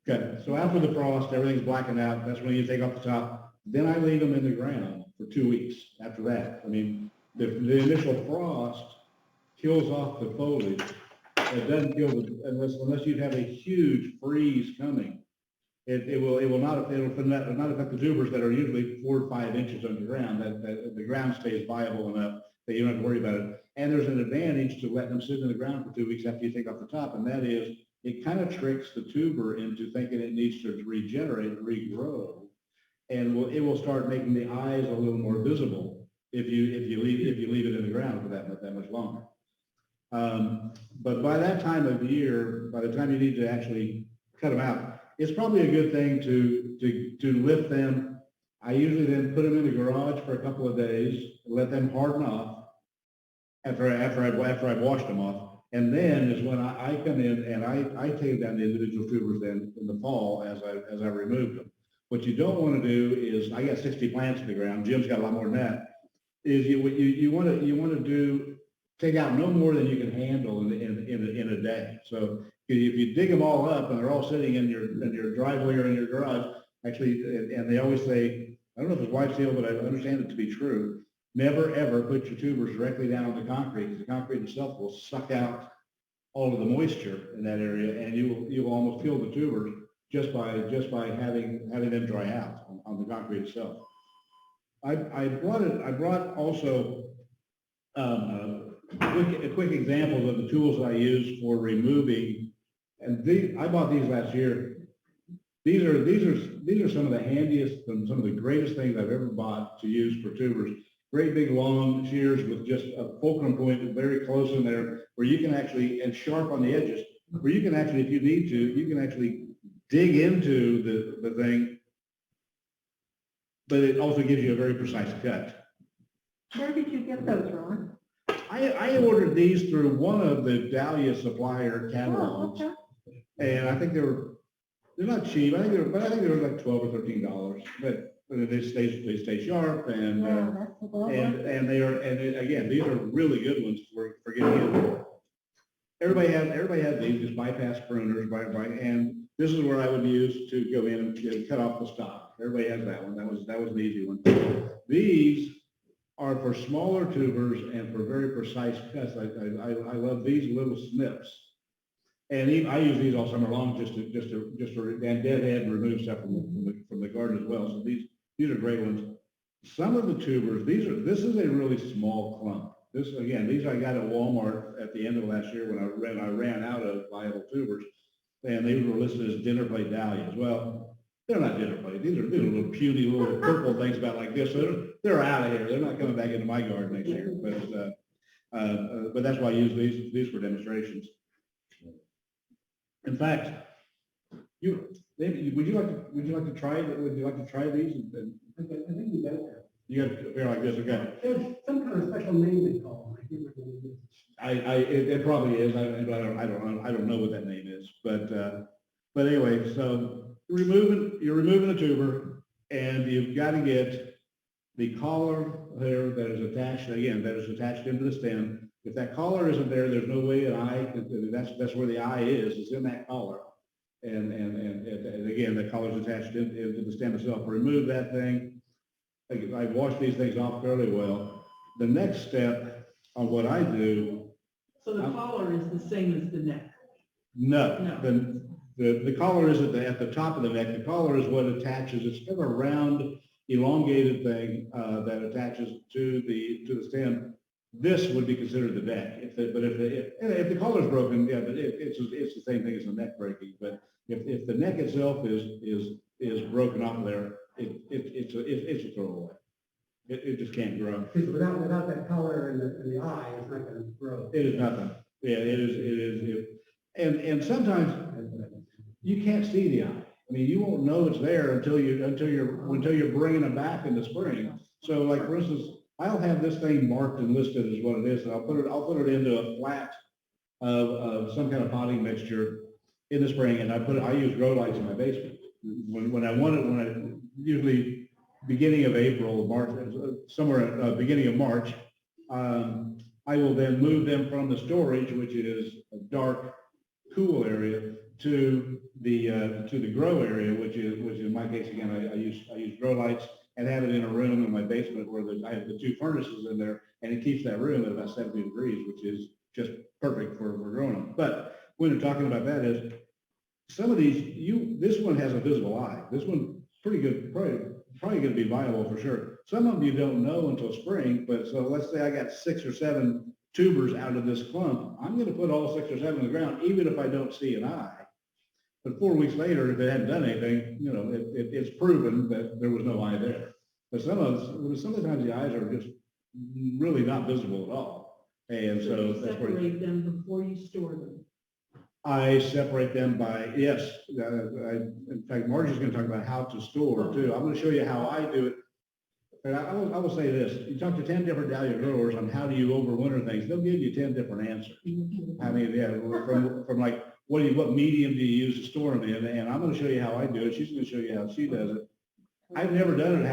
Okay, so after the frost, everything's blacking out. That's when you take off the top. Then I leave them in the ground for 2 weeks after that. I mean, the initial frost kills off the foliage. It doesn't kill the, unless you have a huge freeze coming. It will not affect the tubers that are usually 4 to 5 inches underground. That the ground stays viable enough that you don't have to worry about it. And there's an advantage to letting them sit in the ground for 2 weeks after you take off the top, and that is it kind of tricks the tuber into thinking it needs to regenerate and regrow, and it will start making the eyes a little more visible if you leave it in the ground for that much longer. But by that time of year, by the time you need to actually cut them out, it's probably a good thing to lift them. I usually then put them in the garage for a couple of days, let them harden off after I've washed them off. And then is when I come in and I take down the individual tubers then in the fall as I remove them. What you don't want to do is, I got 60 plants in the ground. Jim's got a lot more than that. Is you want to take out no more than you can handle in a day. So if you dig them all up and they're all sitting in your driveway or in your garage, actually, and they always say, I don't know if it's wives' tale, but I understand it to be true. Never ever put your tubers directly down on the concrete, because the concrete itself will suck out all of the moisture in that area, and you will almost kill the tubers just by having them dry out on the concrete itself. I brought also quick examples of the tools that I use for removing, and I bought these last year. These are some of the handiest and some of the greatest things I've ever bought to use for tubers. Great big long shears with just a fulcrum point very close in there, where you can actually, and sharp on the edges, where you can actually, if you need to, you can actually dig into the thing, but it also gives you a very precise cut. Where did you get those, Ron? I ordered these through one of the Dahlia supplier catalogs, Oh, okay. and I think they're not cheap. I think they were like $12 or $13, but they stay sharp, and again, these are really good ones for getting in. Everybody has these, just bypass pruners, and this is where I would use to go in and cut off the stock. Everybody has that one. That was an easy one. These are for smaller tubers and for very precise cuts. I love these little snips, and I use these all summer long just to and deadhead and remove stuff from the garden as well. So these are great ones. Some of the tubers, this is a really small clump. These I got at Walmart at the end of last year when I ran out of viable tubers, and they were listed as dinner plate dahlias. Well, they're not dinner plate. These are little puny little purple things about like this. So they're out of here. They're not coming back into my garden next year. But that's why I use these for demonstrations. In fact, would you like to try these? I think you got that. You got to pair like this, okay? There's some kind of special name they call them. I can't remember what it is. It probably is. I don't know what that name is, but anyway, so you're removing the tuber, and you've got to get the collar there that is attached into the stem. If that collar isn't there, there's no way an eye can, that's where the eye is in that collar. And again, the collar is attached into the stem itself. Remove that thing. I wash these things off fairly well. The next step on what I do. So the collar is the same as the neck? No. The collar is at the top of the neck. The collar is what attaches. It's kind of a round, elongated thing that attaches to the stem. This would be considered the neck. If the collar is broken, yeah, but it's the same thing as the neck breaking. But if the neck itself is broken off there, it's a throwaway. It just can't grow. Because without that color in the eye, it's not going to grow. It is nothing. Yeah, it is. And sometimes you can't see the eye. I mean, you won't know it's there until you're bringing it back in the spring. So, like for instance, I'll have this thing marked and listed as what it is, and I'll put it into a flat of some kind of potting mixture in the spring, and I use grow lights in my basement. When I usually beginning of April, March, somewhere beginning of March, I will then move them from the storage, which is a dark, cool area, to the grow area, which is in my case, again, I use grow lights and have it in a room in my basement where I have the two furnaces in there, and it keeps that room at about 70 degrees, which is just perfect for growing them. But when we're talking about that is, some of these, this one has a visible eye. This one, pretty good, probably going to be viable for sure. Some of them you don't know until spring, but so let's say I got 6 or 7 tubers out of this clump. I'm going to put all 6 or 7 in the ground, even if I don't see an eye. But 4 weeks later, if it hadn't done anything, you know, it's proven that there was no eye there. But sometimes the eyes are just really not visible at all. And so you that's where separate them before you store them. I separate them by, yes. In fact, Margie's going to talk about how to store too. I'm going to show you how I do it. And I will say this, you talk to 10 different dahlia growers on how do you overwinter things, they'll give you 10 different answers. I mean, yeah, from like, what medium do you use to store them in? And I'm going to show you how I do it. She's going to show you how she does it. I've never done it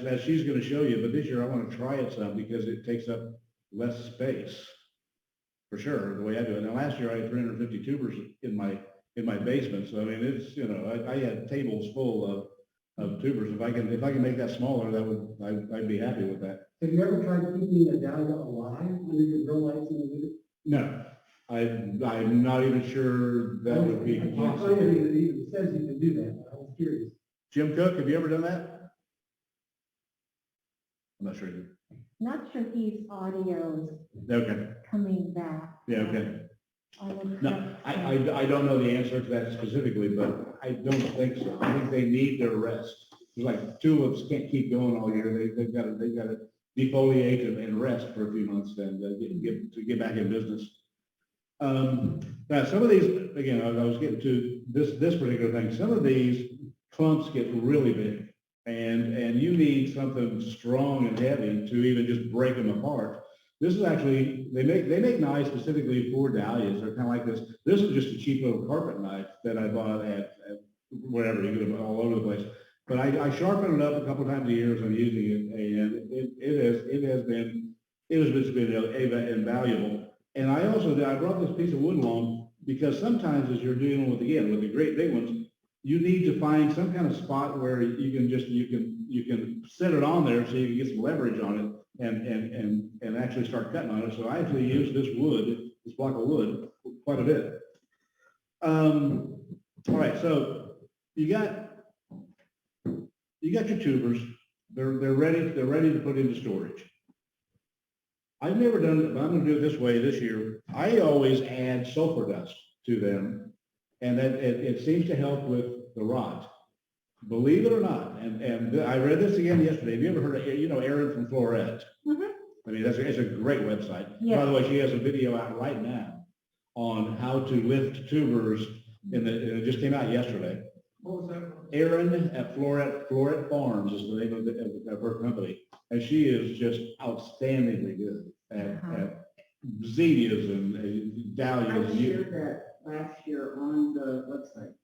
as she's going to show you, but this year I want to try it some because it takes up less space. For sure, the way I do it. Now, last year I had 350 tubers in my basement. So I mean, it's, you know, I had tables full of tubers. If I can make that smaller, I'd be happy with that. Have you ever tried keeping a dahlia alive under your grow lights in the winter? No, I'm not even sure that would be. It even says you can do that, but I was curious. Jim Cook, have you ever done that? I'm not sure. Not sure he's audio's Okay. coming back. Yeah. Okay. I will No, check. I don't know the answer to that specifically, but I don't think so. I think they need their rest. It's like tulips can't keep going all year. They've got to defoliate and rest for a few months and get back in business. Now some of these, again, I was getting to this particular thing. Some of these clumps get really big, and you need something strong and heavy to even just break them apart. This is actually, they make knives specifically for dahlias. They're kind of like this. This is just a cheap little carpet knife that I bought at wherever, you get them all over the place. But I sharpen it up a couple times a year as I'm using it, and it has been invaluable. And I brought this piece of wood along because sometimes as you're dealing with the great big ones, you need to find some kind of spot where you can set it on there so you can get some leverage on it and actually start cutting on it. So I actually use this block of wood, quite a bit. All right, so you got your tubers. They're ready to put into storage. I've never done it, but I'm going to do it this way this year. I always add sulfur dust to them, and that it seems to help with the rot. Believe it or not, and I read this again yesterday. Have you ever heard of, Erin from Floret? Mm-hmm. I mean, it's a great website. Yeah. By the way, she has a video out right now on how to lift tubers, and it just came out yesterday. What was that? Erin at Floret Farms is the name of her company, and she is just outstandingly good at zinnias and dahlias. I shared that last year on the website.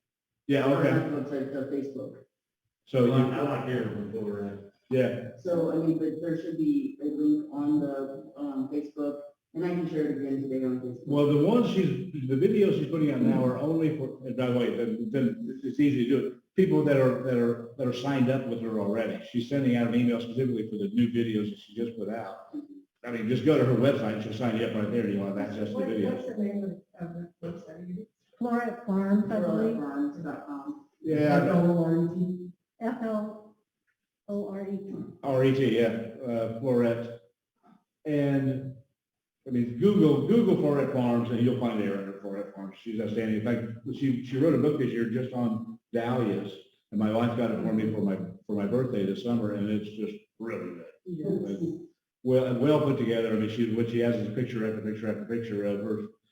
Yeah, Or okay. not the website, the Facebook. So I like Erin from Floret. yeah. So, I mean, but there should be a link on the Facebook, and I can share it again today on Facebook. Well, the videos she's putting out now are only for, and by the way, then it's easy to do it. People that are signed up with her already. She's sending out an email specifically for the new videos that she just put out. I mean, just go to her website and she'll sign you up right there and you'll have access to the videos. What's the name of the website? Floret Farms, I believe. FloretFarms.com. Yeah. FLORET. RET, yeah, Floret. And I mean, Google Floret Farms and you'll find Erin at Floret Farms. She's outstanding. In fact, she wrote a book this year just on dahlias, and my wife got it for me for my birthday this summer, and it's just really good. Yes. Well put together. I mean, what she has is picture after picture after picture of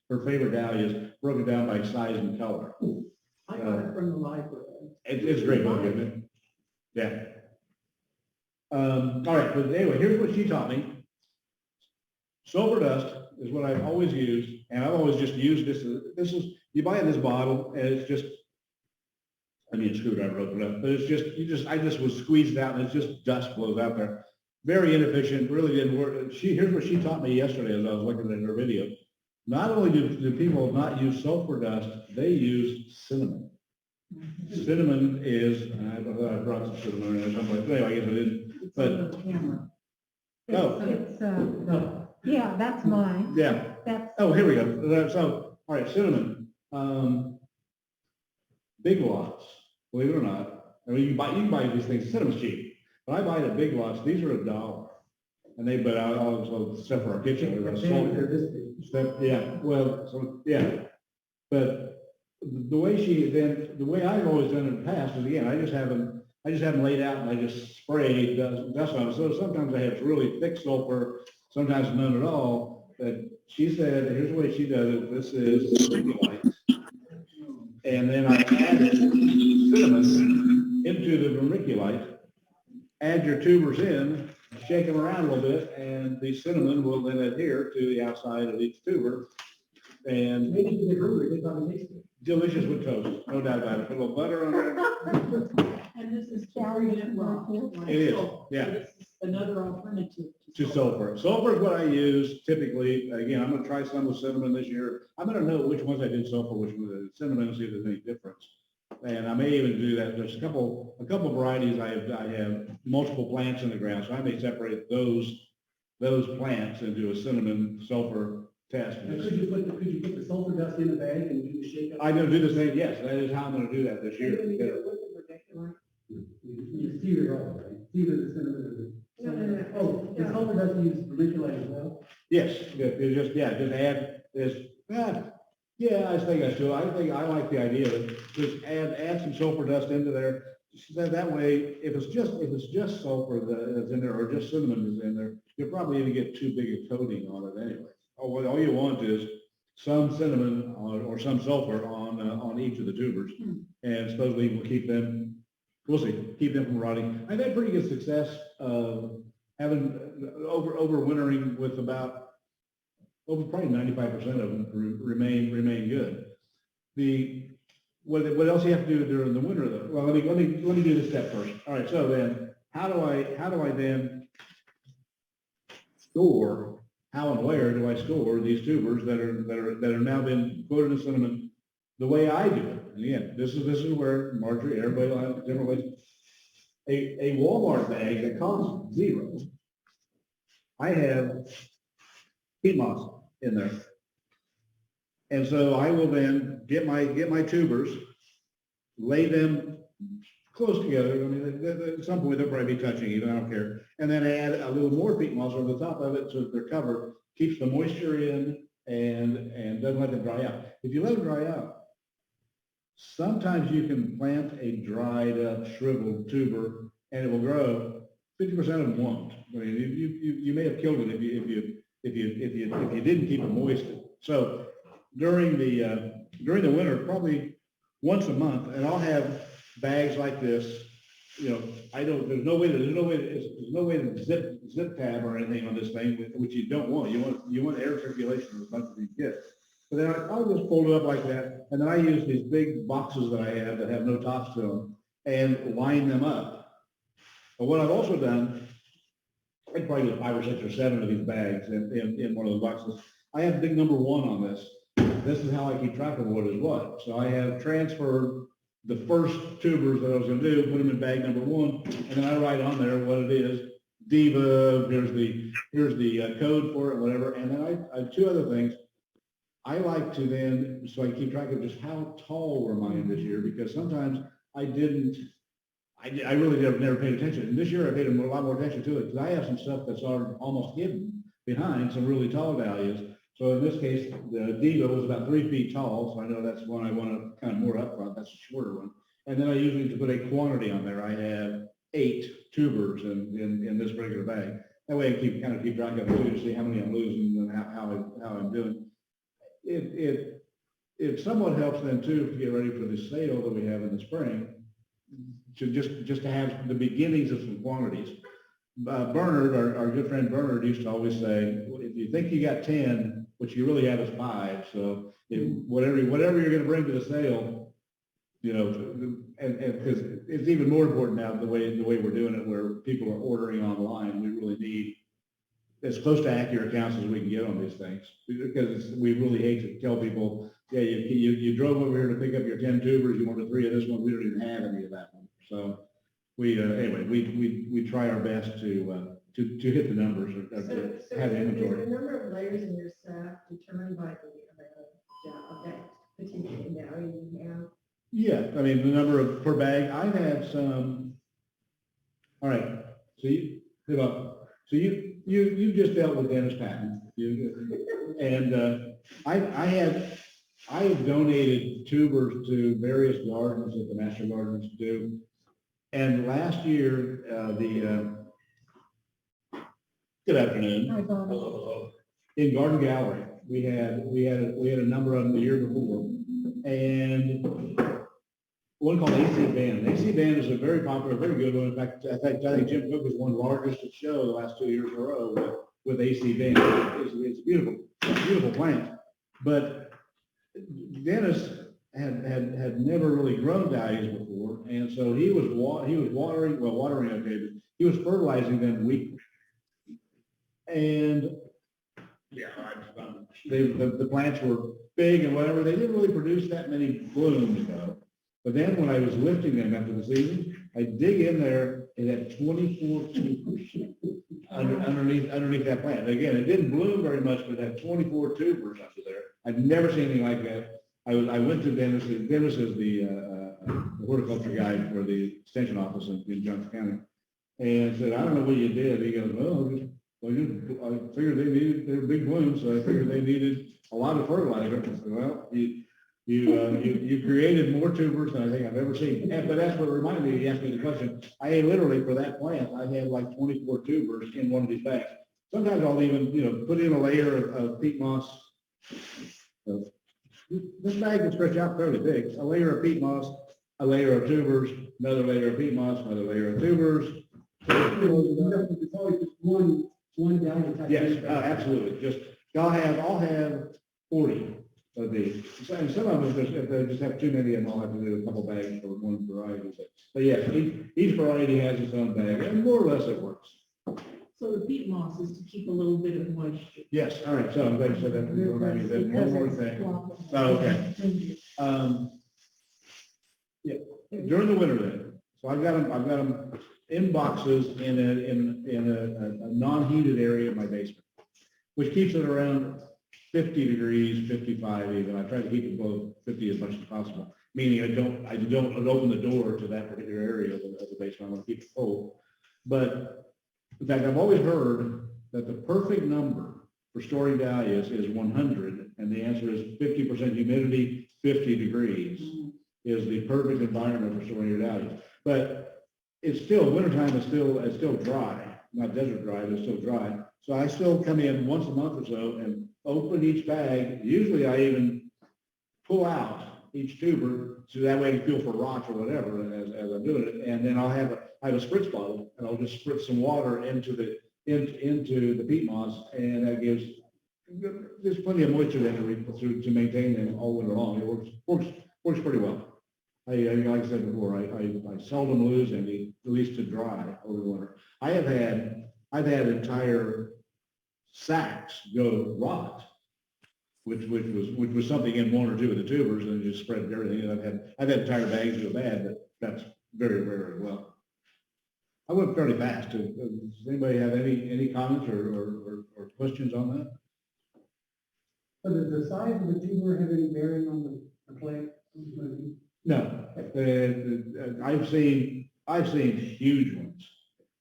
her favorite dahlias, broken down by size and color. I got it from the library. It's a great book, isn't it? Yeah. All right, but anyway, here's what she taught me. Sulfur dust is what I've always used, and I've always just used this. This is, you buy in this bottle, and it's just, I mean, a screwdriver opened up, but it's just, I just was squeezed out, and it's just dust blows out there. Very inefficient, really didn't work. Here's what she taught me yesterday as I was looking at her video. not only do people not use sulfur dust, they use cinnamon. Cinnamon is, and I thought I brought some cinnamon in or something, but anyway, I guess I didn't. It's But- on the camera. Oh. It's, No, yeah, that's mine. Yeah, That's, oh, here we go. So, all right, cinnamon. Big Lots, believe it or not. I mean, you can buy these things, cinnamon's cheap. But I buy it at Big Lots, these are $1. And they, but I also, stuff for our kitchen, we've got salt. they're this big. Stuff, yeah, well, so, yeah. But the way I've always done it in the past is, again, I just have them laid out and I just spray dust on them. So sometimes I have really thick sulfur, sometimes none at all. But she said, here's the way she does it, this is vermiculite. And then I added cinnamon into the vermiculite, add your tubers in, shake them around a little bit, and the cinnamon will then adhere to the outside of each tuber. And Maybe you get hungry, they probably taste it. delicious with toast, no doubt about it. Put a little butter on there. And this is orient rock. It is, So yeah. This is another alternative. To sulfur. Sulfur is what I use typically. Again, I'm gonna try some with cinnamon this year. I'm gonna know which ones I did sulfur, which ones I did cinnamon, and see if there's any difference. And I may even do that. There's a couple varieties. I have multiple plants in the ground, so I may separate those plants and do a cinnamon sulfur test. And could you put the sulfur dust in a bag and do the shake up? I'm gonna do the same, yes, that is how I'm gonna do that this year. You see it all, right? See the cinnamon or the. No, no, no. Oh, the sulfur dust you use vermiculite as well? Yes, just add this, yeah, I think I should. I like the idea of it. Just add some sulfur dust into there. That way, if it's just sulfur that's in there or just cinnamon is in there, you'll probably even get too big a coating on it anyway. All you want is some cinnamon or some sulfur on each of the tubers. And supposedly we'll keep them from rotting. I've had pretty good success of having overwintering with probably 95% of them remain good. What else you have to do during the winter though? Well, let me do this step first. All right, so then how do I then store? How and where do I store these tubers that are now been coated in cinnamon the way I do it? And again, this is where Marjorie, everybody will have different ways. A Walmart bag that costs $0. I have peat moss in there. And so I will then get my tubers, lay them close together. I mean, at some point they'll probably be touching even, I don't care. And then add a little more peat moss over the top of it so that they're covered, keeps the moisture in and doesn't let them dry out. If you let them dry out, sometimes you can plant a dried up, shriveled tuber and it will grow. 50% of them won't. I mean, you may have killed it if you didn't keep it moist. So during the winter, probably once a month, and I'll have bags like this. You know, there's no way to zip tab or anything on this thing, which you don't want. You want air circulation as much as you get. But then I'll just fold it up like that, and then I use these big boxes that I have that have no tops to them and line them up. But what I've also done, I probably get 5 or 6 or 7 of these bags in one of the boxes. I have big number 1 on this. This is how I keep track of what is what. So I have transferred the first tubers that I was going to do, put them in bag number 1, and then I write on there what it is. Diva, here's the code for it, whatever. And then I 2 other things. I like to then, so I keep track of just how tall were mine this year, because sometimes I really never paid attention. And this year I paid a lot more attention to it, because I have some stuff that's almost hidden behind some really tall dahlias. So in this case, the Diva was about 3 feet tall, so I know that's one I want to kind of more up front. That's a shorter one. And then I usually, to put a quantity on there, I have 8 tubers in this regular bag. That way I keep track of it too, to see how many I'm losing and how I'm doing. It somewhat helps then too to get ready for the sale that we have in the spring, to just to have the beginnings of some quantities. Bernard, our good friend Bernard, used to always say, well, if you think you got 10, what you really have is 5. So whatever you're going to bring to the sale, you know, and because it's even more important now the way we're doing it, where people are ordering online. We really need as close to accurate counts as we can get on these things, because we really hate to tell people, yeah, you drove over here to pick up your 10 tubers, you wanted 3 of this one, we don't even have any of that one. So we, anyway, we try our best to hit the numbers or So to have the inventory. is the number of layers in your staff determined by the job of that particular area you have? Yeah, I mean, the number of per bag, I've had some, all right, so you just dealt with Dennis Patton. And I have donated tubers to various gardens that the Master Gardeners do. And last year, good afternoon. Hi, Bob. Hello. In Garden Gallery, we had a number of them the year before. And one called AC Band. AC Band is a very popular, very good one. In fact, I think Jim Cook has won the largest show the last 2 years in a row with AC Band. It's a beautiful plant. But Dennis had never really grown dahlias before, and so he was watering, okay, but he was fertilizing them weekly. And yeah, the plants were big and whatever. They didn't really produce that many blooms though. But then when I was lifting them after the season, I dig in there, it had 24 tubers underneath that plant. Again, it didn't bloom very much, but it had 24 tubers under there. I'd never seen anything like that. I went to Dennis. Dennis is the horticulture guy for the extension office in Johnson County, and said, I don't know what you did. He goes, I figured they were big blooms, so I figured they needed a lot of fertilizer. I said, well, you created more tubers than I think I've ever seen. But that's what reminded me. He asked me the question. I literally, for that plant, I had like 24 tubers in one of these bags. Sometimes I'll even, put in a layer of peat moss. This bag can stretch out fairly big. A layer of peat moss, a layer of tubers, another layer of peat moss, another layer of tubers. It's always just one dahlia type. Yes, absolutely. Just, I'll have 40 of these. And some of them, if they just have too many of them, I'll have to do a couple bags for one variety. But yes, each variety has its own bag, and more or less it works. So the peat moss is to keep a little bit of moisture. Yes, all right, so I'm glad you said that. Remind me of that. One more thing. Oh, okay. Yeah, during the winter then, so I've got them in boxes in a non-heated area of my basement, which keeps it around 50 degrees, 55 even. I try to keep it below 50 as much as possible, meaning I don't open the door to that particular area of the basement. I want to keep it cold. But in fact, I've always heard that the perfect number for storing dahlias is 100, and the answer is 50% humidity, 50 degrees is the perfect environment for storing your dahlias. But it's still, wintertime is still dry, not desert dry, but it's still dry. So I still come in once a month or so and open each bag. Usually I even pull out each tuber so that way I can feel for rocks or whatever as I'm doing it. And then I have a spritz bottle, and I'll just spritz some water into the peat moss, and that gives, there's plenty of moisture there to maintain them all winter long. It works pretty well. Like I said before, I seldom lose any, at least to dry over the winter. I've had entire sacks go rot, which was something in one or two of the tubers, and it just spread everything. And I've had entire bags go bad, but that's very rare as well. I went fairly fast. Does anybody have any comments or questions on that? So does the size of the tuber have any bearing on the plant? No, I've seen huge ones,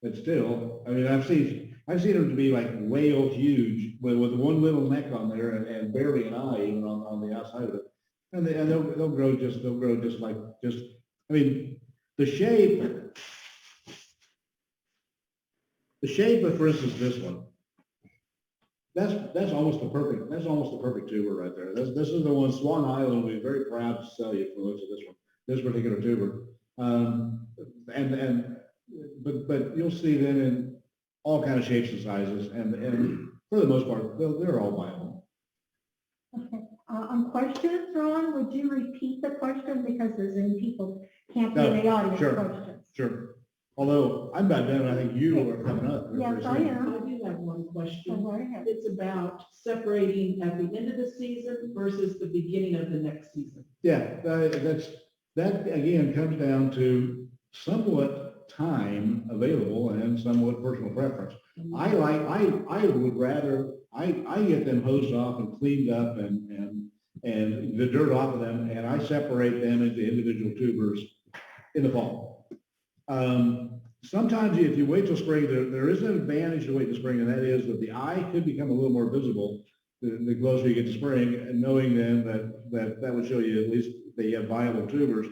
but still, I mean, I've seen them to be like whale huge with one little neck on there and barely an eye even on the outside of it, and they'll grow just I mean, the shape of, for instance, this one. That's almost the perfect tuber right there. This is the one Swan Island will be very proud to sell you for the looks of this particular tuber. But you'll see them in all kind of shapes and sizes, and for the most part, they're all viable. Okay. On questions, Ron, would you repeat the question because there's any people can't be in the audience sure. questions? Sure. Although I'm about done, I think you are coming up. Yes, I am. do have one Oh, question. go ahead. It's about separating at the end of the season versus the beginning of the next season. Yeah, that again comes down to somewhat time available and somewhat personal preference. I would rather, I get them hosed off and cleaned up and the dirt off of them, and I separate them into individual tubers in the fall. Sometimes if you wait till spring, there is an advantage to wait till spring, and that is that the eye could become a little more visible the closer you get to spring, and knowing then that would show you at least they have viable tubers.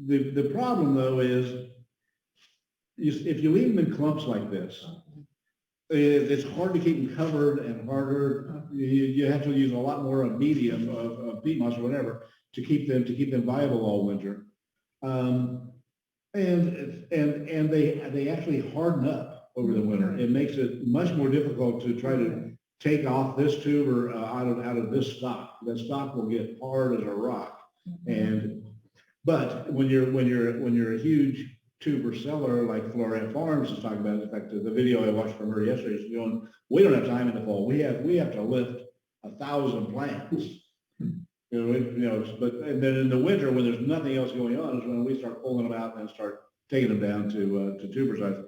The problem though is if you leave them in clumps like this, it's hard to keep them covered and harder. You have to use a lot more of medium of peat moss or whatever to keep them viable all winter. And they actually harden up over the winter. It makes it much more difficult to try to take off this tuber out of this stock. That stock will get hard as a rock. But when you're a huge tuber seller like Florette Farms is talking about, in fact, the video I watched from her yesterday is going, we don't have time in the fall. We have to lift 1,000 plants. But and then in the winter when there's nothing else going on is when we start pulling them out and start taking them down to tuber size.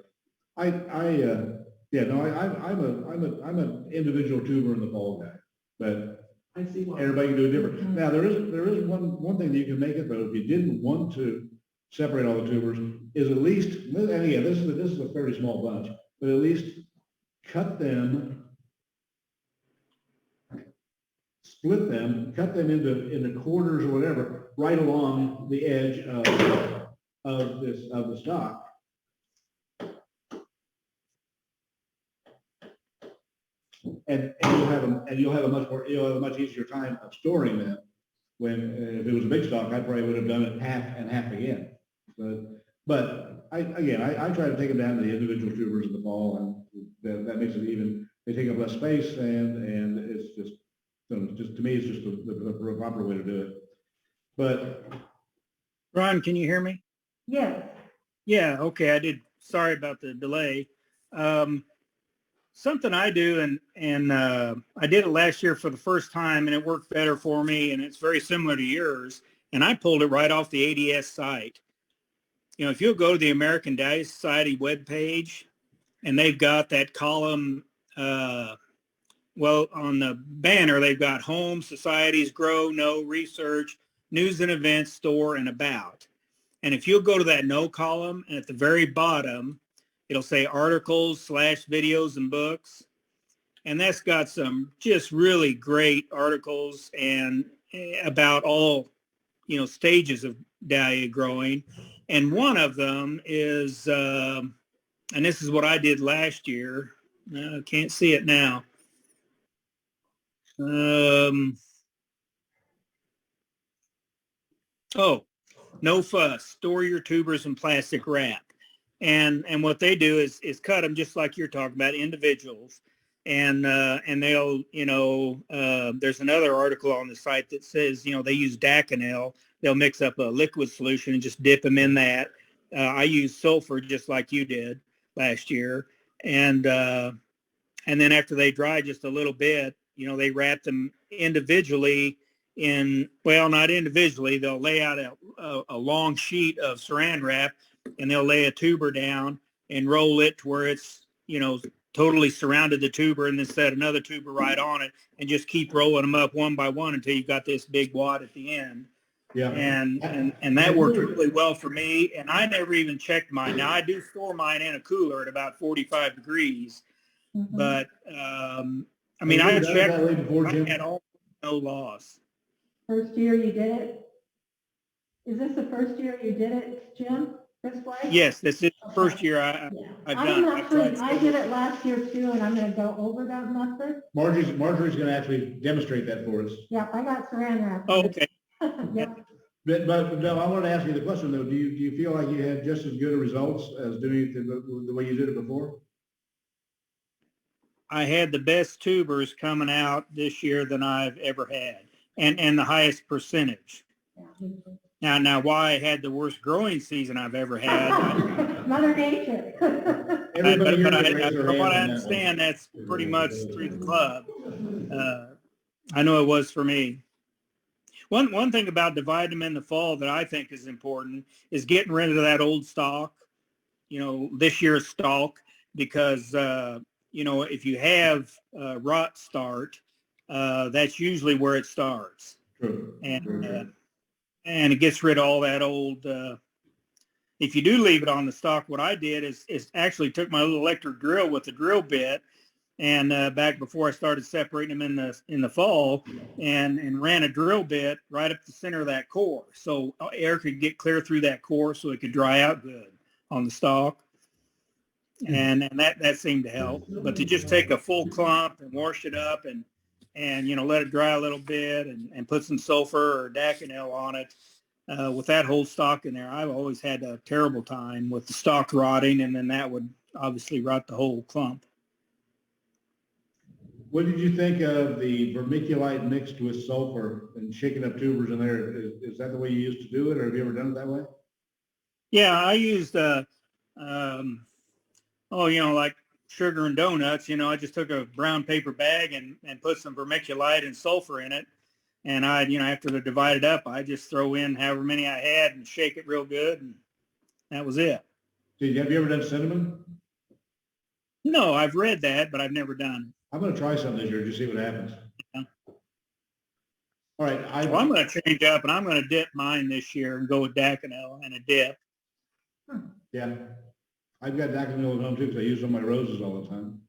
I'm an individual tuber in the fall guy, but I see why. everybody can do it different. Now there is one thing that you can make it though, if you didn't want to separate all the tubers, is at least, and again, this is a fairly small bunch, but at least cut them, split them, cut them into quarters or whatever, right along the edge of the stock. And you'll have a much easier time of storing them. When if it was a big stock, I probably would have done it half and half again. But I try to take them down to the individual tubers in the fall, and that makes it even. They take up less space, and it's just to me, it's just the proper way to do it. But Ron, can you hear me? Yes. Yeah, okay, I did. Sorry about the delay. Something I do, and I did it last year for the first time, and it worked better for me, and it's very similar to yours. And I pulled it right off the ADS site. You know, if you'll go to the American Dahlia Society webpage, and they've got that column, well, on the banner, they've got home, societies, grow, know, research, news and events, store, and about. And if you'll go to that no column, and at the very bottom, it'll say articles / videos and books. And that's got some just really great articles and about all, stages of dahlia growing. And one of them is, and this is what I did last year. I can't see it now. No fuss, store your tubers in plastic wrap. And what they do is cut them just like you're talking about, individuals. And they'll, there's another article on the site that says, they use Daconel. They'll mix up a liquid solution and just dip them in that. I use sulfur just like you did last year. And then after they dry just a little bit, they wrap them individually not individually. They'll lay out a long sheet of saran wrap, and they'll lay a tuber down and roll it to where it's, totally surrounded the tuber, and then set another tuber right on it, and just keep rolling them up one by one until you got this big wad at the end. yeah, And that worked really well for me. And I never even checked mine. Now I do store mine in a cooler at about 45 degrees, but I checked. I had all no loss. First year you did it? Is this the first year you did it, Jim, this way? Yes, this is the first year I've done it. I did it last year too, and I'm gonna go over that method. Marjorie's going to actually demonstrate that for us. Yeah, I got saran wrap. Oh, okay. Yeah. But no, I wanted to ask you the question though. Do you feel like you had just as good a results as doing it the way you did it before? I had the best tubers coming out this year than I've ever had, and the highest percentage. Now, why I had the worst growing season I've ever had. Mother Nature. Everybody here But can raise their from what I hand on that one. understand, that's pretty much through the club. I know it was for me. One thing about dividing them in the fall that I think is important is getting rid of that old stock, this year's stalk, because, if you have rot start, that's usually where it starts. True. And it gets rid of all that old, if you do leave it on the stalk, what I did is actually took my little electric drill with the drill bit, and back before I started separating them in the fall, and ran a drill bit right up the center of that core, so air could get clear through that core, so it could dry out good on the stalk, and that seemed to help. But to just take a full clump and wash it up and let it dry a little bit and put some sulfur or Daconel on it. With that whole stalk in there, I've always had a terrible time with the stalk rotting, and then that would obviously rot the whole clump. What did you think of the vermiculite mixed with sulfur and shaking up tubers in there? Is that the way you used to do it, or have you ever done it that way? Yeah, I used, like sugar and donuts. I just took a brown paper bag and put some vermiculite and sulfur in it. And after they're divided up, I just throw in however many I had and shake it real good. And that was it. Have you ever done cinnamon? No, I've read that, but I've never done. I'm going to try some this year to see what happens. Yeah. All right. Well, I'm going to change up, and I'm going to dip mine this year and go with Daconel and a dip. Yeah. I've got Daconel at home too, because I use it on my roses all the time.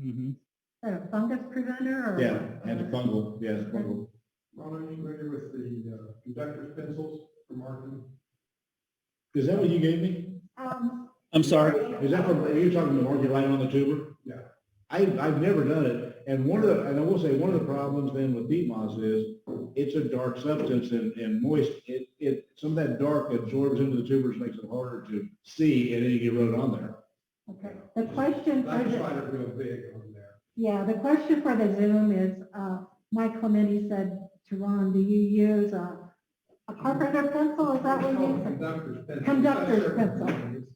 Mm-hmm. Is that a fungus preventer or? Yeah, antifungal. Yeah, it's fungal. Ron, are you familiar with the conductor's pencils for marking? Is that what you gave me? I'm sorry. Is that are you talking about marking light on the tuber? Yeah. I've never done it, and I will say one of the problems then with peat moss is it's a dark substance and moist. Some of that dark absorbs into the tubers, makes it harder to see, and then you get wrote on there. Okay, the question for That's the, why they're real big on there. yeah, the question for the Zoom is, Mike Clementi said to Ron, do you use a carpenter pencil? Is that what you use? Conductor's pencil. Conductor's pencil.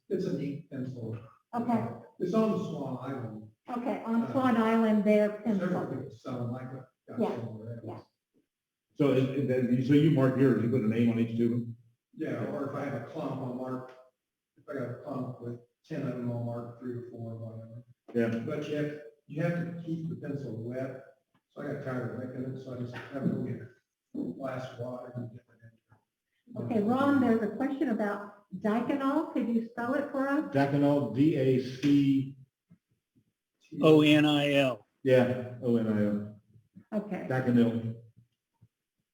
It's a neat pencil. Okay, It's on the Swan Island. okay, on Swan Island, their Several pencil. people sell them. I got Yeah, some already. yeah. So you mark yours, you put a name on each tuber? Yeah, or if I have a clump, I'll mark, if I got a clump with 10 of them, I'll mark 3 or 4 or whatever. Yeah. But you have to keep the pencil wet. So I got tired of making it, so I just have it get a glass of water and dip it in. Okay, Ron, there's a question about Daconel. Could you spell it for us? Daconel, D-A-C. ONIL. Yeah, O-N-I-L. Okay, Daconel.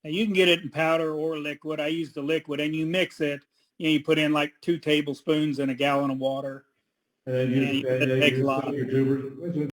Now, you can get it in powder or liquid. I use the liquid, and you mix it. You put in like 2 tablespoons in a gallon of water. And then you Yeah, you put take a lot. your tubers.